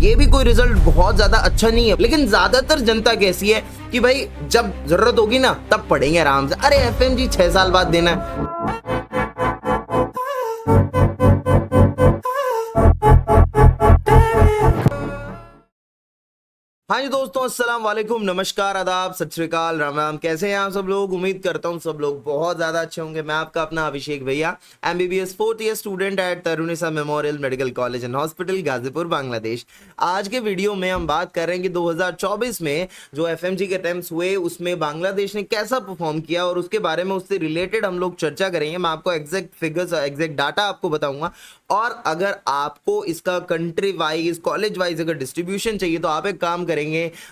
ये भी कोई रिजल्ट बहुत ज्यादा अच्छा नहीं है, लेकिन ज्यादातर जनता कैसी है कि भाई जब जरूरत होगी ना तब पढ़ेंगे आराम से। अरे एफएमजी 6 साल बाद देना है। हाँ जी दोस्तों, अस्सलाम वालेकुम, नमस्कार, आदाब, सत श्री अकाल, राम राम। कैसे हैं आप सब लोग? उम्मीद करता हूँ सब लोग बहुत ज़्यादा अच्छे होंगे। मैं आपका अपना अभिषेक भैया, MBBS 4th year student at Tairunnessa memorial medical college and hospital, Gazipur, Bangladesh. आज के वीडियो में हम बात कर रहे हैं कि 2024 में जो एफएमजी के अटेम्प्ट्स हुए उसमें बांग्लादेश ने कैसा परफॉर्म किया और उसके बारे में उससे रिलेटेड हम लोग चर्चा करेंगे। मैं आपको एग्जैक्ट फिगर्स, एग्जैक्ट डाटा आपको बताऊंगा। और अगर आपको इसका कंट्री वाइज, कॉलेज वाइज अगर डिस्ट्रीब्यूशन चाहिए तो आप एक काम करेंगे,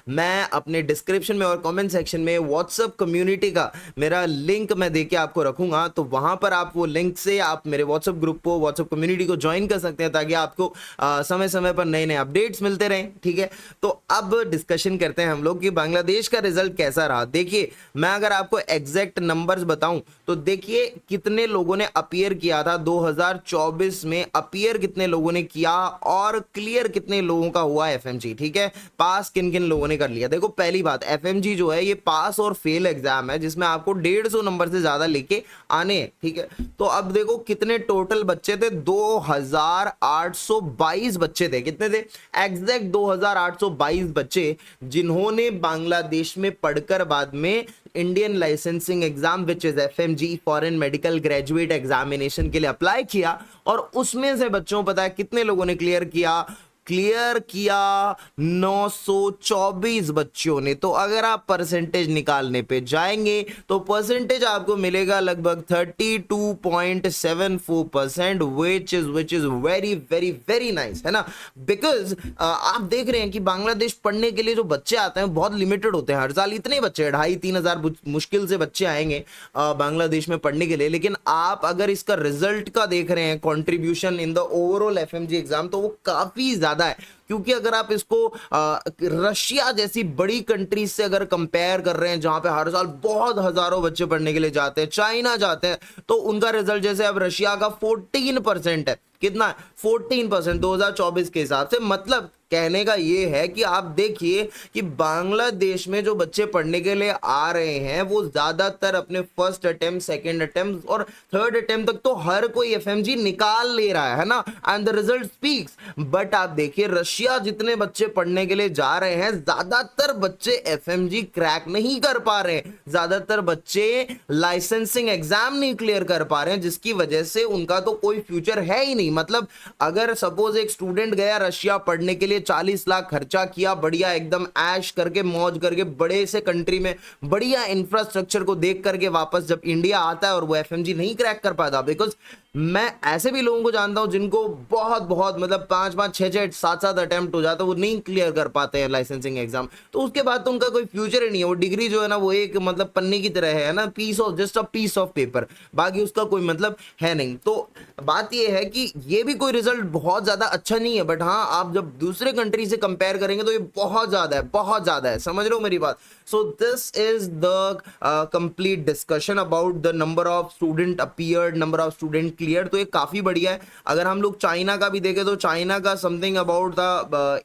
मैं अपने डिस्क्रिप्शन में और कमेंट सेक्शन में व्हाट्सएप कम्युनिटी का मेरा लिंक मैं देके आपको रखूंगा, तो वहां पर आप वो लिंक से आप मेरे व्हाट्सएप ग्रुप को, व्हाट्सएप कम्युनिटी को ज्वाइन कर सकते हैं ताकि आपको समय समय पर नए नए अपडेट्स मिलते रहें। ठीक है, तो अब डिस्कशन करते हैं हम लोग कि बांग्लादेश का रिजल्ट कैसा रहा। देखिए, मैं अगर आपको एग्जैक्ट नंबर्स बताऊं तो देखिए कितने लोगों ने अपीयर किया था 2024 में, अपीयर कितने लोगों ने किया और क्लियर कितने लोगों का हुआ एफएमजी। ठीक है, पास किन किन लोगों ने कर लिया। देखो, पहली बात, एफएमजी जो है ये पास और फेल एग्जाम है जिसमें आपको 150 नंबर से ज्यादा लेके आने हैं। ठीक है, तो अब देखो कितने टोटल बच्चे थे, 2822 बच्चे थे। कितने थे? एग्जैक्ट 2822 बच्चे जिन्होंने बांग्लादेश में पढ़कर बाद में Indian licensing exam which is FMG, foreign medical graduate examination के लिए अप्लाई किया। और उसमें से बच्चों पता है कितने लोगों ने क्लियर किया? 924 बच्चों ने। तो अगर आप परसेंटेज निकालने पे जाएंगे तो परसेंटेज आपको मिलेगा लगभग 32.74%, which is very very very nice, है ना। बिकॉज आप देख रहे हैं कि बांग्लादेश पढ़ने के लिए जो बच्चे आते हैं बहुत लिमिटेड होते हैं। हर साल इतने बच्चे 2,500-3 हजार मुश्किल से बच्चे आएंगे बांग्लादेश में पढ़ने के लिए। लेकिन आप अगर इसका रिजल्ट का देख रहे हैं, contribution in the overall FMG exam, तो वो काफी ज्यादा है। क्योंकि अगर आप इसको रशिया जैसी बड़ी कंट्रीज से अगर कंपेयर कर रहे हैं जहां पे हर साल बहुत हजारों बच्चे पढ़ने के लिए जाते हैं, चाइना जाते हैं, तो उनका रिजल्ट जैसे अब रशिया का 14% है। कितना? 14% 2024 के हिसाब से। मतलब कहने का ये है कि आप देखिए कि बांग्लादेश में जो बच्चे पढ़ने के लिए आ रहे हैं वो ज्यादातर अपने फर्स्ट अटेम्प्ट, सेकंड अटेम्प्ट और थर्ड अटेम्प्ट तक तो हर कोई एफएमजी निकाल ले रहा है ना, and the result speaks. But आप देखिए रशिया जितने बच्चे पढ़ने के लिए जा रहे हैं, ज्यादातर बच्चे एफएमजी क्रैक नहीं कर पा रहे हैं, ज्यादातर बच्चे लाइसेंसिंग एग्जाम नहीं क्लियर कर पा रहे हैं, जिसकी वजह से उनका तो कोई फ्यूचर है ही नहीं। मतलब अगर सपोज एक स्टूडेंट गया रशिया पढ़ने के लिए, 40 लाख खर्चा किया, बढ़िया एकदम ऐश करके, मौज करके, बड़े से कंट्री में बढ़िया इंफ्रास्ट्रक्चर को देख करके वापस जब इंडिया आता है और वो एफएमजी नहीं क्रैक कर पाता। बिकॉज मैं ऐसे भी लोगों को जानता हूं जिनको बहुत बहुत मतलब 5-5, 6-6, 7-7 अटेम्प्ट हो जाता है, वो नहीं क्लियर कर पाते हैं लाइसेंसिंग एग्जाम। तो उसके बाद तो उनका कोई फ्यूचर ही नहीं है। वो डिग्री जो है ना वो एक मतलब पन्ने की तरह है ना, just a piece of paper, बाकी उसका कोई मतलब है नहीं। तो बात ये है कि ये भी कोई रिजल्ट बहुत ज्यादा अच्छा नहीं है, बट हाँ आप जब दूसरे कंट्री से कंपेयर करेंगे तो ये बहुत ज्यादा है, बहुत ज्यादा है। समझ रहे हो मेरी बात? So this is the complete discussion about the number of student appeared, number of student clear. तो ये काफी बढ़िया है। अगर हम लोग चाइना का भी देखें तो चाइना का समथिंग अबाउट द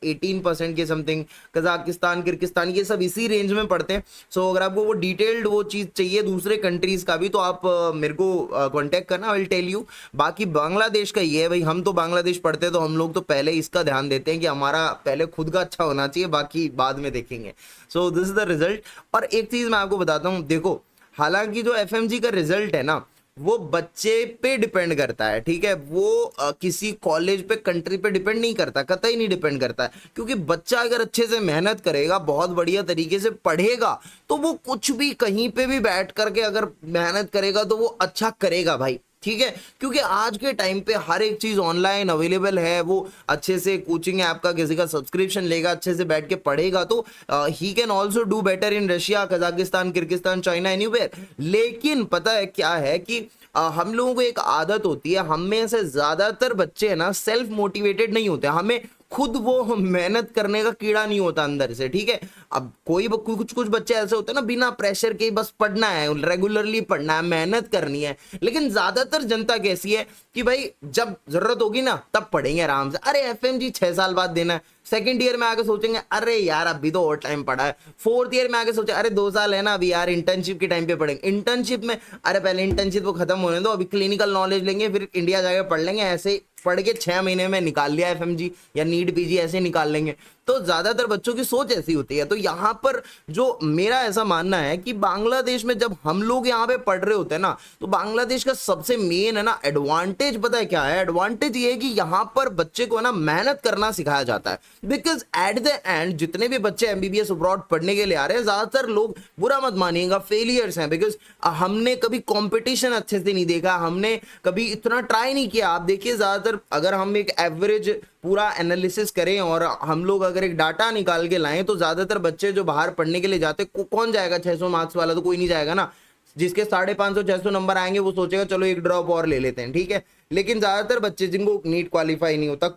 18% के समथिंग, कजाकिस्तान, किर्गिस्तान, ये सब इसी रेंज में पढ़ते हैं। सो अगर आपको वो डिटेल्ड वो चीज चाहिए दूसरे कंट्रीज का भी तो आप मेरे को कांटेक्ट करना, आई विल टेल यू। बाकी बांग्लादेश का ये है भाई, हम तो बांग्लादेश पढ़ते हैं तो हम लोग तो पहले इसका ध्यान देते हैं कि हमारा पहले खुद का अच्छा होना चाहिए, बाकी बाद में देखेंगे। So this is the result. और एक चीज मैं आपको बताता हूं, देखो हालांकि जो एफएमजी का रिजल्ट है ना वो बच्चे पे डिपेंड करता है। ठीक है, वो किसी कॉलेज पे, कंट्री पे डिपेंड नहीं करता, कतई नहीं डिपेंड करता है। क्योंकि बच्चा अगर अच्छे से मेहनत करेगा, बहुत बढ़िया तरीके से पढ़ेगा, तो वो कुछ भी कहीं पे भी बैठ करके अगर मेहनत करेगा तो वो अच्छा करेगा भाई। ठीक है, क्योंकि आज के टाइम पे हर एक चीज ऑनलाइन अवेलेबल है। वो अच्छे से कोचिंग ऐप का किसी का सब्सक्रिप्शन लेगा, अच्छे से बैठ के पढ़ेगा, तो he can also do better in Russia, Kazakhstan, Kyrgyzstan, China, anywhere. लेकिन पता है क्या है कि हम लोगों को एक आदत होती है, हम में से ज्यादातर बच्चे है ना सेल्फ मोटिवेटेड नहीं होते। हमें खुद वो मेहनत करने का कीड़ा नहीं होता अंदर से, ठीक है। अब कुछ कुछ बच्चे ऐसे होते हैं ना, बिना प्रेशर के बस पढ़ना है, रेगुलरली पढ़ना है, मेहनत करनी है। लेकिन ज्यादातर जनता कैसी है कि भाई जब जरूरत होगी ना तब पढ़ेंगे आराम से। अरे एफएमजी 6 साल बाद देना है, सेकंड ईयर में आके सोचेंगे अरे यार अभी तो और टाइम पड़ा है, फोर्थ ईयर में आके सोचे अरे 2 साल है ना अभी यार, इंटर्नशिप के टाइम पे पढ़ेंगे। इंटर्नशिप में अरे पहले इंटर्नशिप को खत्म होने दो, अभी क्लिनिकल नॉलेज लेंगे, फिर इंडिया जाके पढ़ लेंगे। ऐसे पढ़ के 6 महीने में निकाल लिया एफएमजी या नीट पीजी ऐसे निकाल लेंगे। तो ज्यादातर बच्चों की सोच ऐसी होती है। तो यहाँ पर जो मेरा ऐसा मानना है कि बांग्लादेश में जब हम लोग यहाँ पे पढ़ रहे होते हैं ना, तो बांग्लादेश का सबसे मेन है ना एडवांटेज पता है क्या है? एडवांटेज ये है कि यहाँ पर बच्चे को है ना मेहनत करना सिखाया जाता है। बिकॉज एट द एंड जितने भी बच्चे एमबीबीएस अब्रॉड पढ़ने के लिए आ रहे हैं, ज्यादातर लोग, बुरा मत मानिएगा, फेलियर्स हैं। बिकॉज हमने कभी कॉम्पिटिशन अच्छे से नहीं देखा, हमने कभी इतना ट्राई नहीं किया। आप देखिए ज्यादातर अगर हम एक एवरेज पूरा एनालिसिस करें और हम लोग अगर एक डाटा निकाल के लाएं, तो ज्यादातर बच्चे जो बाहर पढ़ने के लिए जाते कौन जाएगा? 600 मार्क्स वाला तो कोई नहीं जाएगा ना। जिसके 550 600 नंबर आएंगे वो सोचेगा चलो एक ड्रॉप और ले लेते हैं, ठीक है। लेकिन ज्यादातर बच्चे जिनको नीट क्वालिफाई नहीं होता,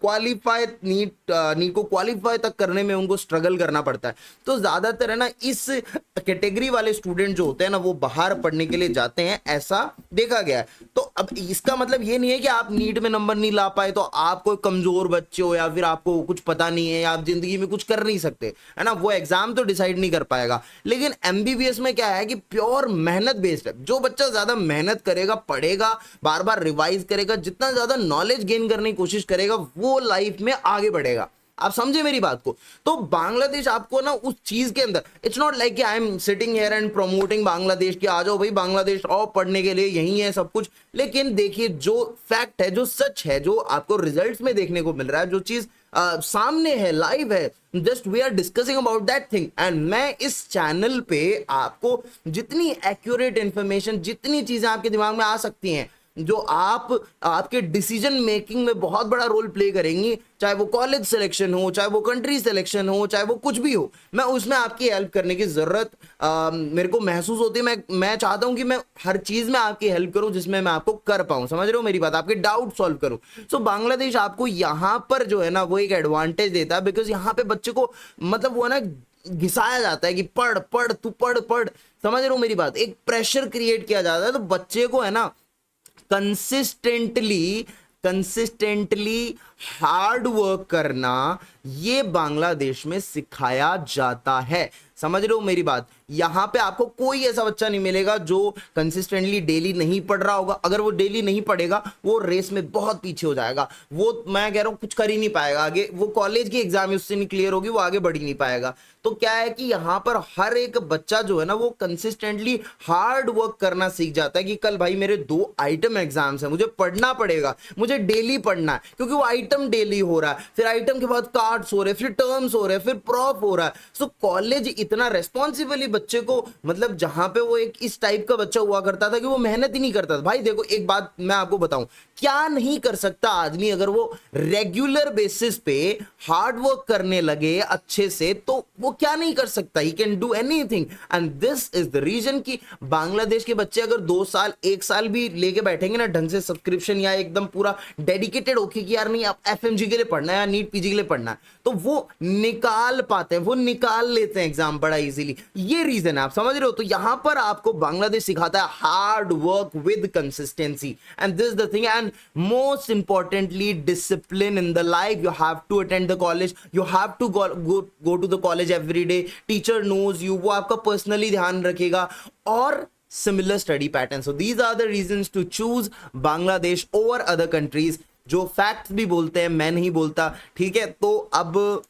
नीट को क्वालिफाई तक करने में उनको स्ट्रगल करना पड़ता है। तो ज्यादातर है ना इस कैटेगरी वाले स्टूडेंट जो होते हैं ना वो बाहर पढ़ने के लिए जाते हैं, ऐसा देखा गया है। तो अब इसका मतलब ये नहीं है कि आप नीट में नंबर नहीं ला पाए तो आप कोई कमजोर बच्चे हो या फिर आपको कुछ पता नहीं है या आप जिंदगी में कुछ कर नहीं सकते, है ना। वो एग्जाम तो डिसाइड नहीं कर पाएगा। लेकिन एमबीबीएस में क्या है कि प्योर मेहनत बेस्ड है। जो बच्चा ज्यादा मेहनत करेगा, पढ़ेगा, बार बार रिवाइज करेगा, जितना ज्यादा नॉलेज गेन करने की कोशिश करेगा, वो लाइफ में आगे बढ़ेगा। आप समझे मेरी बात को? तो बांग्लादेश आपको ना उस चीज के अंदर, इट्स नॉट लाइक कि I am sitting here and promoting Bangladesh कि आ जाओ भाई बांग्लादेश और पढ़ने के लिए, यही है सब कुछ। लेकिन देखिए जो फैक्ट है, जो सच है, जो आपको रिजल्ट्स में देखने को मिल रहा है, जो चीज सामने है, लाइव है, just we are discussing about that thing. And मैं इस चैनल पे आपको जितनी एक्यूरेट इंफॉर्मेशन, जितनी चीजें आपके दिमाग में आ सकती हैं जो आपके डिसीजन मेकिंग में बहुत बड़ा रोल प्ले करेंगी, चाहे वो कॉलेज सिलेक्शन हो, चाहे वो कंट्री सिलेक्शन हो, चाहे वो कुछ भी हो, मैं उसमें आपकी हेल्प करने की जरूरत मेरे को महसूस होती है। मैं चाहता हूं कि मैं हर चीज में आपकी हेल्प करूं जिसमें मैं आपको कर पाऊं, समझ रहे हो मेरी बात, आपके डाउट सॉल्व करूं। सो बांग्लादेश आपको यहां पर जो है ना वो एक एडवांटेज देता है। बिकॉज यहां पे बच्चे को मतलब वो है ना घिसाया जाता है कि पढ़ पढ़ तू पढ़ पढ़, समझ रहे हो मेरी बात। एक प्रेशर क्रिएट किया जाता है। तो बच्चे को है ना कंसिस्टेंटली हार्ड वर्क करना ये बांग्लादेश में सिखाया जाता है, समझ रहे हो मेरी बात। यहां पे आपको कोई ऐसा बच्चा नहीं मिलेगा जो कंसिस्टेंटली डेली नहीं पढ़ रहा होगा। अगर वो डेली नहीं पढ़ेगा वो रेस में बहुत पीछे हो जाएगा, वो मैं कह रहा हूं कुछ कर ही नहीं पाएगा आगे। वो कॉलेज की एग्जाम उससे नहीं क्लियर होगी, वो आगे बढ़ ही नहीं पाएगा। तो क्या है कि यहां पर हर एक बच्चा जो है ना वो कंसिस्टेंटली हार्ड वर्क करना सीख जाता है कि कल भाई मेरे 2 आइटम एग्जाम्स है, मुझे पढ़ना पड़ेगा, मुझे डेली पढ़ना है, क्योंकि वो आइटम डेली हो रहा है, फिर आइटम के बाद कार्ड्स हो रहे हैं, फिर टर्म्स हो रहे हैं, फिर प्रॉफ हो रहा है। सो कॉलेज इतना रेस्पॉन्सिबली बच्चे को, मतलब जहां पे वो एक इस टाइप का बच्चा हुआ करता था कि वो मेहनत ही नहीं करता था। भाई देखो एक बात मैं आपको बताऊं, क्या नहीं कर सकता आदमी अगर वो रेगुलर बेसिस पे हार्ड वर्क करने लगे अच्छे से, तो वो क्या नहीं कर सकता? He can do anything. And this is the reason कि बांग्लादेश के बच्चे अगर 2 साल 1 साल भी लेके बैठेंगे ना ढंग से सब्सक्रिप्शन या एकदम पूरा डेडिकेटेड होके कि यार नहीं आप एफएमजी के लिए पढ़ना है या नीट पीजी के लिए पढ़ना है, तो वो निकाल पाते हैं, वो निकाल लेते हैं एग्जाम बड़ा इजीली। ये रीजन है, आप समझ रहे हो। तो यहां पर आपको बांग्लादेश सिखाता है hard work with consistency, and this the thing. And most importantly discipline in the life. You have to attend the college, you have to go to the college every day, teacher knows you, वो आपका personally ध्यान रखेगा, और similar study pattern. So these are the reasons to choose Bangladesh over other countries. जो facts भी बोलते हैं, मैं नहीं बोलता, ठीक है। तो अब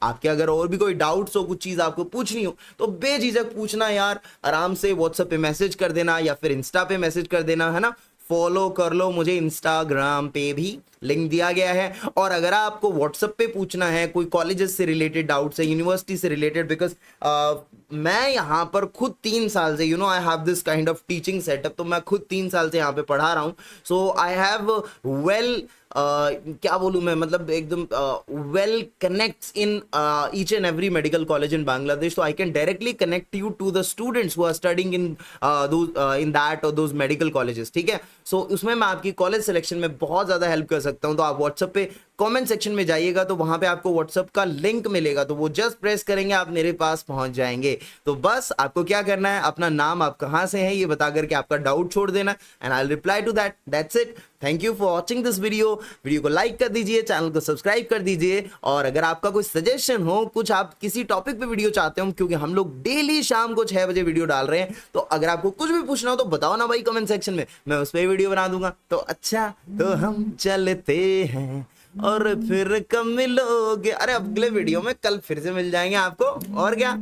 आपके अगर और भी कोई डाउट्स हो, कुछ चीज आपको पूछनी हो, तो बेझिझक पूछना यार, आराम से व्हाट्सएप पे मैसेज कर देना या फिर इंस्टा पे मैसेज कर देना, है ना। फॉलो कर लो मुझे इंस्टाग्राम पे भी, लिंक दिया गया है। और अगर आपको व्हाट्सएप पे पूछना है कोई कॉलेजेस से रिलेटेड डाउट्स है, यूनिवर्सिटी से रिलेटेड, बिकॉज मैं यहाँ पर खुद 3 साल से, I have this kind of teaching setup, तो मैं खुद 3 साल से यहाँ पे पढ़ा रहा हूँ। सो आई हैव क्या बोलूँ मैं, मतलब एकदम well connects in each and every medical college in Bangladesh. तो I can directly connect you to the students who are studying in that और दोज मेडिकल कॉलेजेस, ठीक है। सो उसमें मैं आपकी कॉलेज सिलेक्शन में बहुत ज़्यादा हेल्प कर सकता हूँ। तो आप व्हाट्सएप पे कमेंट सेक्शन में जाइएगा तो वहां पे आपको व्हाट्सएप का लिंक मिलेगा, तो वो जस्ट प्रेस करेंगे आप मेरे पास पहुंच जाएंगे। तो बस आपको क्या करना है, अपना नाम, आप कहां से हैं ये बता करके आपका डाउट छोड़ देना, and I will reply to that. That's it. Thank you for watching this video को लाइक कर दीजिए, चैनल को सब्सक्राइब कर दीजिए, और अगर आपका कोई सजेशन हो, कुछ आप किसी टॉपिक पे वीडियो चाहते हो, क्योंकि हम लोग डेली शाम को 6 बजे वीडियो डाल रहे हैं, तो अगर आपको कुछ भी पूछना हो तो बताओ ना भाई कमेंट सेक्शन में, मैं उस पर वीडियो बना दूंगा। तो अच्छा, तो हम चलते हैं और फिर कब मिलोगे, अरे अगले वीडियो में कल फिर से मिल जाएंगे आपको, और क्या।